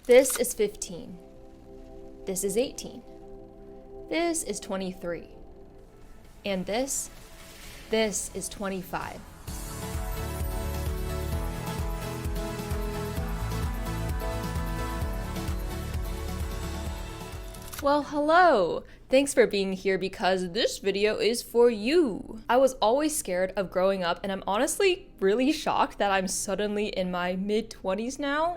This is 15. This is 18. This is 23. And this is 25. Well, hello! Thanks for being here because this video is for you. I was always scared of growing up, and I'm honestly really shocked that I'm suddenly in my mid-20s now.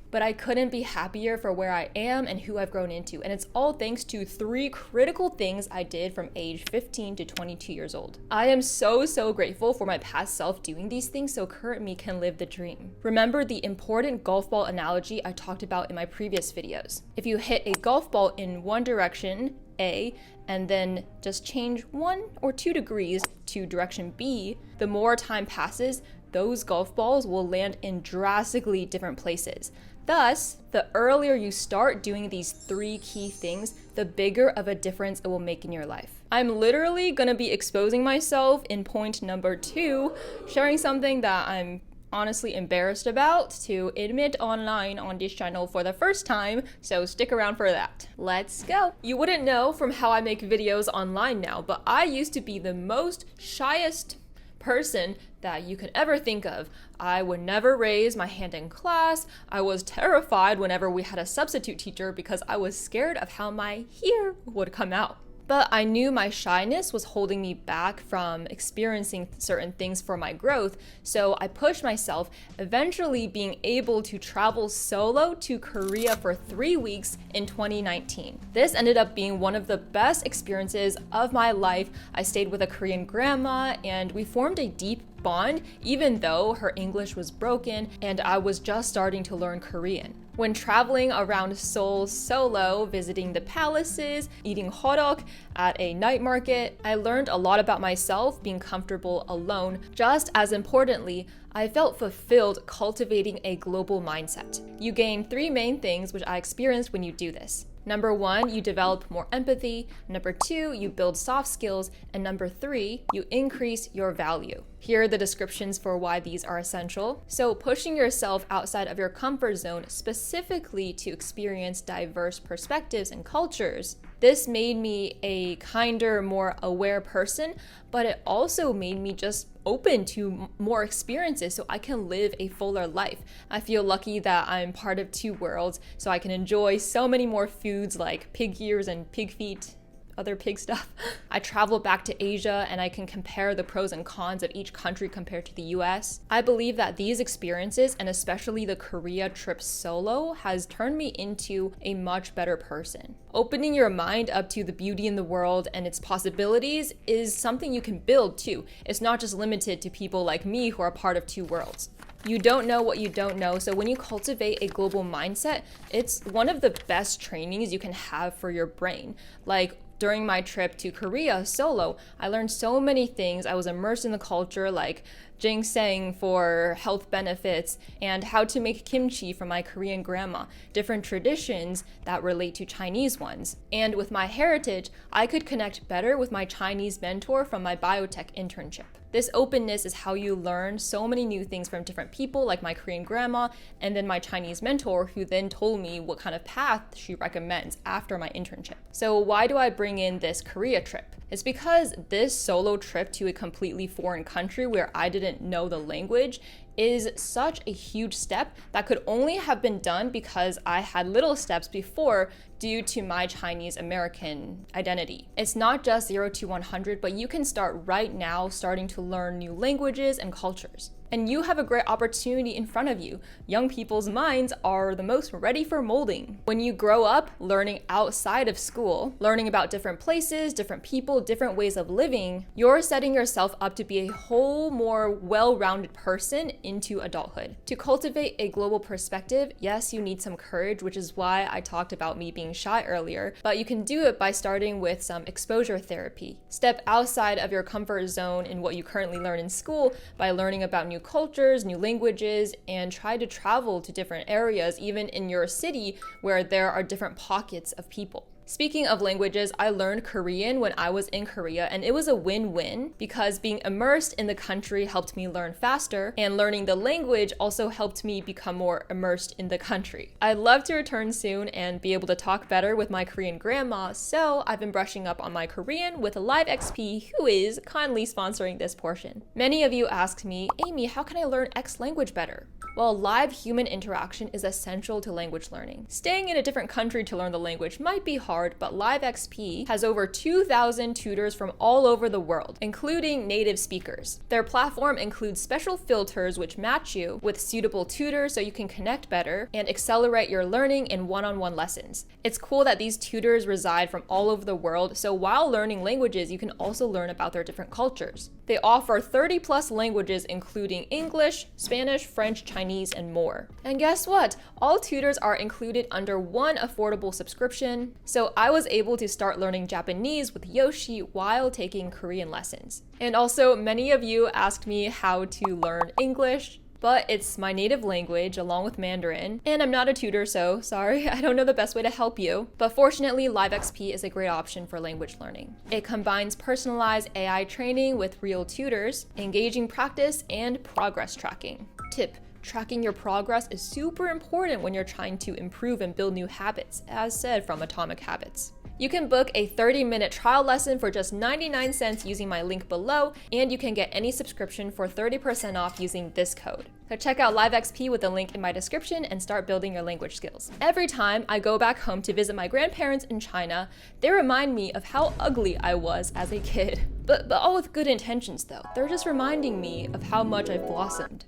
But I couldn't be happier for where I am and who I've grown into, and it's all thanks to 3 critical things I did from age 15 to 22 years old. I am so grateful for my past self doing these things so current me can live the dream. Remember the important golf ball analogy I talked about in my previous videos. If you hit a golf ball in one direction, A, and then just change 1 or 2 degrees to direction B, the more time passes, those golf balls will land in drastically different places. Thus, the earlier you start doing these 3 key things, the bigger of a difference it will make in your life. I'm literally gonna be exposing myself in point number 2, sharing something that I'm honestly embarrassed about to admit online on this channel for the first time, so stick around for that. Let's go. You wouldn't know from how I make videos online now, but I used to be the most shyest person that you could ever think of. I would never raise my hand in class. I was terrified whenever we had a substitute teacher because I was scared of how my hair would come out. But I knew my shyness was holding me back from experiencing certain things for my growth, so I pushed myself, eventually being able to travel solo to Korea for 3 weeks in 2019. This ended up being one of the best experiences of my life. I stayed with a Korean grandma and we formed a deep bond, even though her English was broken and I was just starting to learn Korean. When traveling around Seoul solo, visiting the palaces, eating hotdog at a night market, I learned a lot about myself being comfortable alone. Just as importantly, I felt fulfilled cultivating a global mindset. You gain 3 main things which I experienced when you do this. Number 1, you develop more empathy. Number 2, you build soft skills. And number 3, you increase your value. Here are the descriptions for why these are essential. So pushing yourself outside of your comfort zone specifically to experience diverse perspectives and cultures. This made me a kinder, more aware person, but it also made me just open to more experiences so I can live a fuller life. I feel lucky that I'm part of 2 worlds, so I can enjoy so many more foods like pig ears and pig feet, other pig stuff. I travel back to Asia and I can compare the pros and cons of each country compared to the US. I believe that these experiences, and especially the Korea trip solo, has turned me into a much better person. Opening your mind up to the beauty in the world and its possibilities is something you can build too. It's not just limited to people like me who are part of 2 worlds. You don't know what you don't know, so when you cultivate a global mindset, it's one of the best trainings you can have for your brain. Like, during my trip to Korea solo, I learned so many things. I was immersed in the culture, like ginseng for health benefits and how to make kimchi from my Korean grandma, different traditions that relate to Chinese ones. And with my heritage, I could connect better with my Chinese mentor from my biotech internship. This openness is how you learn so many new things from different people, like my Korean grandma, and then my Chinese mentor, who then told me what kind of path she recommends after my internship. So why do I bring in this Korea trip? It's because this solo trip to a completely foreign country where I didn't know the language is such a huge step that could only have been done because I had little steps before due to my Chinese American identity. It's not just 0 to 100, but you can start right now starting to learn new languages and cultures. And you have a great opportunity in front of you. Young people's minds are the most ready for molding. When you grow up learning outside of school, learning about different places, different people, different ways of living, you're setting yourself up to be a whole more well-rounded person into adulthood. To cultivate a global perspective, yes, you need some courage, which is why I talked about me being shy earlier, but you can do it by starting with some exposure therapy. Step outside of your comfort zone in what you currently learn in school by learning about new cultures, new languages, and try to travel to different areas, even in your city where there are different pockets of people. Speaking of languages, I learned Korean when I was in Korea, and it was a win-win because being immersed in the country helped me learn faster, and learning the language also helped me become more immersed in the country. I'd love to return soon and be able to talk better with my Korean grandma, so I've been brushing up on my Korean with LiveXP, who is kindly sponsoring this portion. Many of you asked me, Amy, how can I learn X language better? Well, live human interaction is essential to language learning. Staying in a different country to learn the language might be hard, but LiveXP has over 2,000 tutors from all over the world, including native speakers. Their platform includes special filters which match you with suitable tutors so you can connect better and accelerate your learning in one-on-one lessons. It's cool that these tutors reside from all over the world, so while learning languages, you can also learn about their different cultures. They offer 30 plus languages including English, Spanish, French, Chinese, and more. And guess what? All tutors are included under one affordable subscription, so I was able to start learning Japanese with Yoshi while taking Korean lessons. And also, many of you asked me how to learn English, but it's my native language along with Mandarin, and I'm not a tutor, so sorry, I don't know the best way to help you. But fortunately, LiveXP is a great option for language learning. It combines personalized AI training with real tutors, engaging practice, and progress tracking. Tip: tracking your progress is super important when you're trying to improve and build new habits, as said from Atomic Habits. You can book a 30-minute trial lesson for just 99 cents using my link below, and you can get any subscription for 30% off using this code. So check out LiveXP with the link in my description and start building your language skills. Every time I go back home to visit my grandparents in China, they remind me of how ugly I was as a kid. But all with good intentions though. They're just reminding me of how much I've blossomed.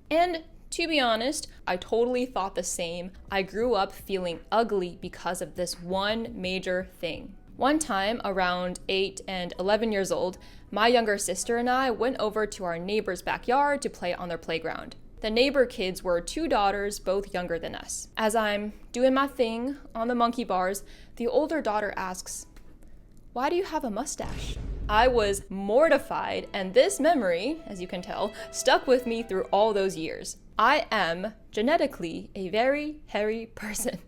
And to be honest, I totally thought the same. I grew up feeling ugly because of this one major thing. One time, around 8 and 11 years old, my younger sister and I went over to our neighbor's backyard to play on their playground. The neighbor kids were 2 daughters, both younger than us. As I'm doing my thing on the monkey bars, the older daughter asks, "Why do you have a mustache?" I was mortified, and this memory, as you can tell, stuck with me through all those years. I am genetically a very hairy person.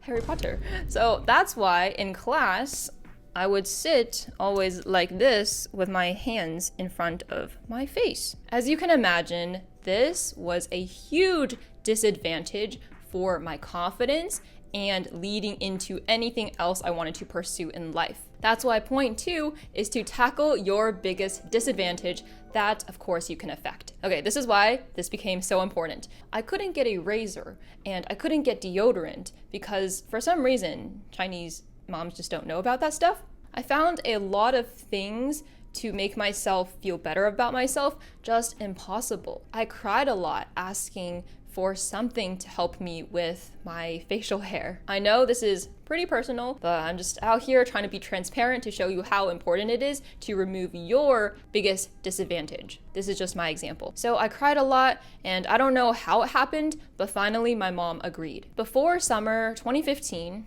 Harry Potter. So that's why in class, I would sit always like this with my hands in front of my face. As you can imagine, this was a huge disadvantage for my confidence and leading into anything else I wanted to pursue in life. That's why point 2 is to tackle your biggest disadvantage that, of course, you can affect. Okay, this is why this became so important. I couldn't get a razor and I couldn't get deodorant because for some reason, Chinese moms just don't know about that stuff. I found a lot of things to make myself feel better about myself just impossible. I cried a lot asking for something to help me with my facial hair. I know this is pretty personal, but I'm just out here trying to be transparent to show you how important it is to remove your biggest disadvantage. This is just my example. So I cried a lot, and I don't know how it happened, but finally my mom agreed. Before summer 2015,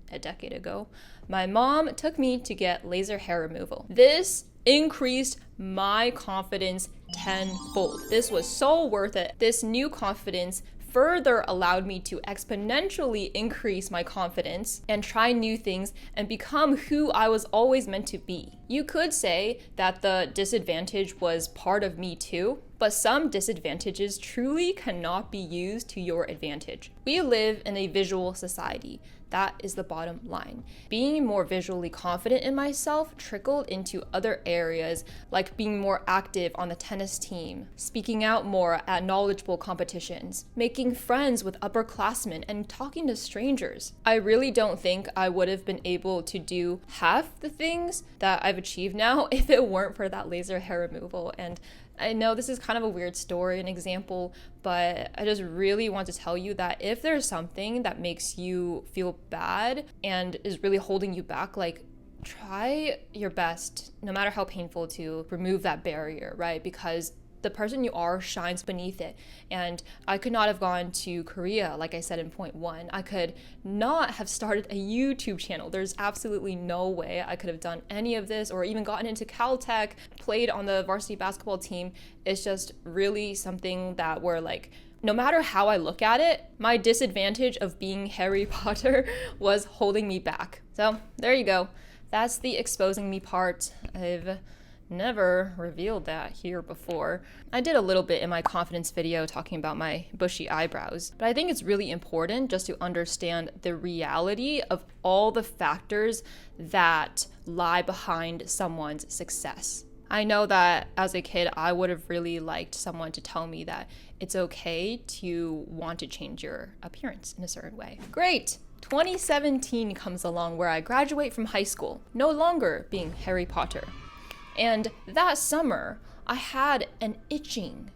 a decade ago, my mom took me to get laser hair removal. This increased my confidence tenfold. This was so worth it. This new confidence further allowed me to exponentially increase my confidence and try new things and become who I was always meant to be. You could say that the disadvantage was part of me too, but some disadvantages truly cannot be used to your advantage. We live in a visual society. That is the bottom line. Being more visually confident in myself trickled into other areas, like being more active on the tennis team, speaking out more at knowledgeable competitions, making friends with upperclassmen, and talking to strangers. I really don't think I would have been able to do half the things that I've achieved now if it weren't for that laser hair removal. And I know this is kind of a weird story, an example, but I just really want to tell you that if there's something that makes you feel bad and is really holding you back, like, try your best, no matter how painful, to remove that barrier, right? Because the person you are shines beneath it. And I could not have gone to Korea, like I said in point 1. I could not have started a YouTube channel. There's absolutely no way I could have done any of this or even gotten into Caltech, played on the varsity basketball team. It's just really something that where like No matter how I look at it, my disadvantage of being Harry Potter was holding me back. So there you go. That's the exposing me part. I've never revealed that here before. I did a little bit in my confidence video talking about my bushy eyebrows, but I think it's really important just to understand the reality of all the factors that lie behind someone's success. I know that as a kid, I would have really liked someone to tell me that it's okay to want to change your appearance in a certain way. Great! 2017 comes along where I graduate from high school, no longer being Harry Potter. And that summer, I had an itching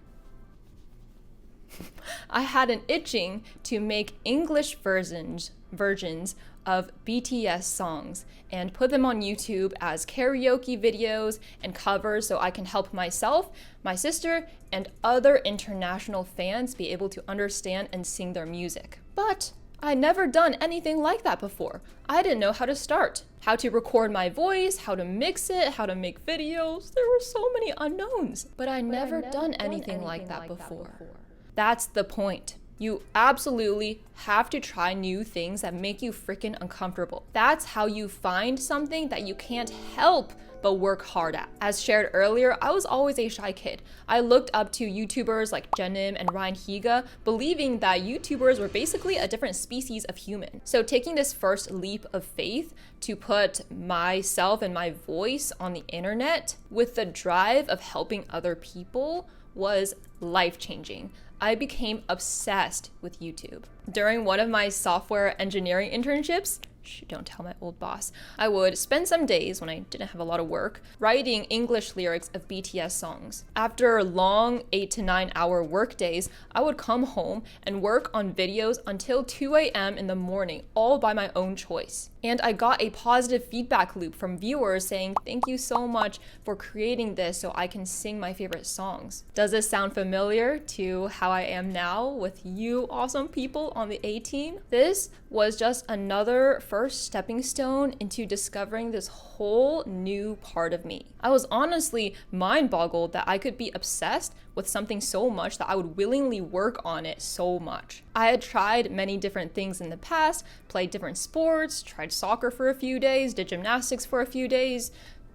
to make English versions of BTS songs and put them on YouTube as karaoke videos and covers so I can help myself, my sister, and other international fans be able to understand and sing their music. But I'd never done anything like that before. I didn't know how to start, how to record my voice, how to mix it, how to make videos. There were so many unknowns, but I'd never done anything like that before. That's the point. You absolutely have to try new things that make you freaking uncomfortable. That's how you find something that you can't help but work hard at. As shared earlier, I was always a shy kid. I looked up to YouTubers like Jenim and Ryan Higa, believing that YouTubers were basically a different species of human. So taking this first leap of faith to put myself and my voice on the internet with the drive of helping other people was life-changing. I became obsessed with YouTube. During one of my software engineering internships, don't tell my old boss, I would spend some days when I didn't have a lot of work writing English lyrics of BTS songs. After long 8 to 9 hour work days, I would come home and work on videos until 2 a.m. in the morning, all by my own choice. And I got a positive feedback loop from viewers saying, "Thank you so much for creating this so I can sing my favorite songs." Does this sound familiar to how I am now with you awesome people on the A team? This was just another first stepping stone into discovering this whole new part of me. I was honestly mind-boggled that I could be obsessed with something so much that I would willingly work on it so much. I had tried many different things in the past, played different sports, tried soccer for a few days, did gymnastics for a few days,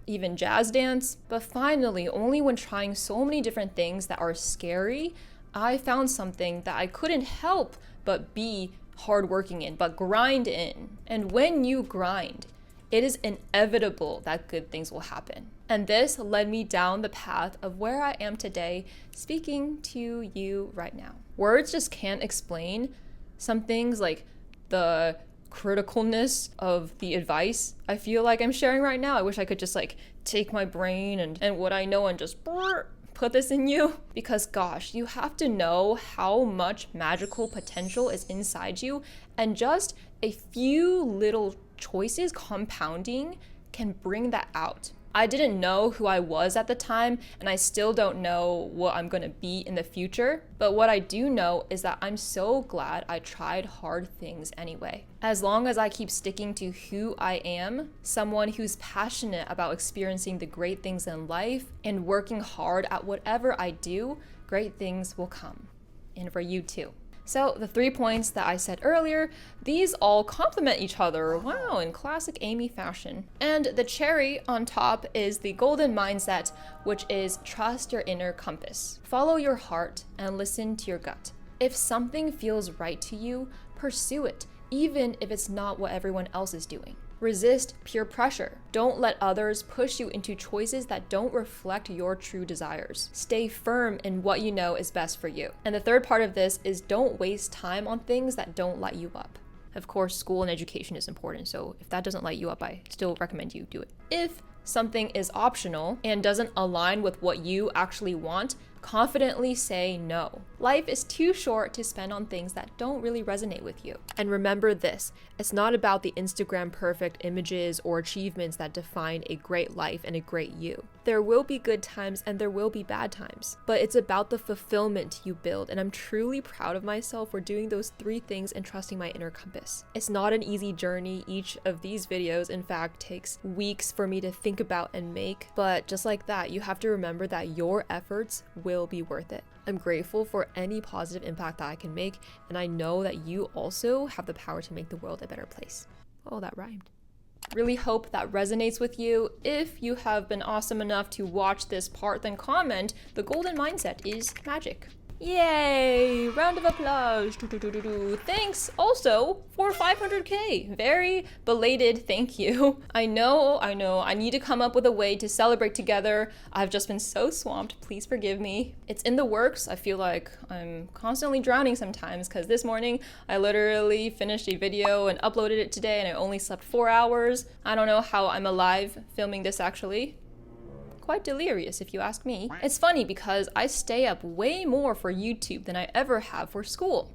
even jazz dance. But finally, only when trying so many different things that are scary, I found something that I couldn't help but be hardworking in, but grind in. And when you grind, it is inevitable that good things will happen. And this led me down the path of where I am today, speaking to you right now. Words just can't explain some things, like the criticalness of the advice I feel like I'm sharing right now. I wish I could just take my brain and what I know and just put this in you. Because gosh, you have to know how much magical potential is inside you, and just a few little choices compounding can bring that out. I didn't know who I was at the time, and I still don't know what I'm gonna be in the future. But what I do know is that I'm so glad I tried hard things anyway. As long as I keep sticking to who I am, someone who's passionate about experiencing the great things in life and working hard at whatever I do, great things will come. And for you too. So the 3 points that I said earlier, these all complement each other, wow, in classic Amy fashion. And the cherry on top is the golden mindset, which is trust your inner compass. Follow your heart and listen to your gut. If something feels right to you, pursue it, even if it's not what everyone else is doing. Resist peer pressure. Don't let others push you into choices that don't reflect your true desires. Stay firm in what you know is best for you. And the third part of this is don't waste time on things that don't light you up. Of course, school and education is important, so if that doesn't light you up, I still recommend you do it. If something is optional and doesn't align with what you actually want, confidently say no. Life is too short to spend on things that don't really resonate with you. And remember this, it's not about the Instagram perfect images or achievements that define a great life and a great you. There will be good times and there will be bad times, but it's about the fulfillment you build, and I'm truly proud of myself for doing those 3 things and trusting my inner compass. It's not an easy journey. Each of these videos, in fact, takes weeks for me to think about and make, but just like that, you have to remember that your efforts will will be worth it. I'm grateful for any positive impact that I can make, and I know that you also have the power to make the world a better place. Oh, that rhymed. Really hope that resonates with you. If you have been awesome enough to watch this part, then comment, the golden mindset is magic. Yay! Round of applause. Thanks also for 500K. Very belated thank you. I know. I need to come up with a way to celebrate together. I've just been so swamped. Please forgive me. It's in the works. I feel like I'm constantly drowning sometimes because this morning I literally finished a video and uploaded it today and I only slept 4 hours. I don't know how I'm alive filming this actually. Quite delirious if you ask me. It's funny because I stay up way more for YouTube than I ever have for school.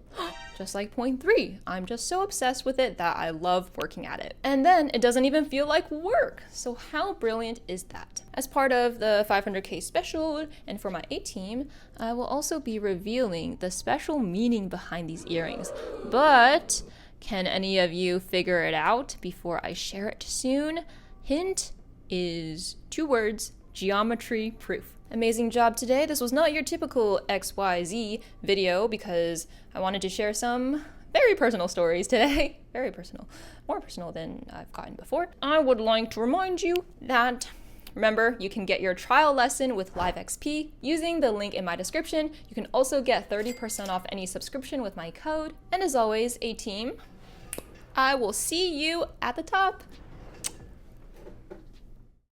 Just like point 3, I'm just so obsessed with it that I love working at it. And then it doesn't even feel like work. So how brilliant is that? As part of the 500K special and for my A team, I will also be revealing the special meaning behind these earrings. But can any of you figure it out before I share it soon? Hint is 2 words. Geometry proof. Amazing job today. This was not your typical XYZ video because I wanted to share some very personal stories today. Very personal. More personal than I've gotten before. I would like to remind you that, remember, you can get your trial lesson with Live XP using the link in my description. You can also get 30% off any subscription with my code. And as always, A team, I will see you at the top.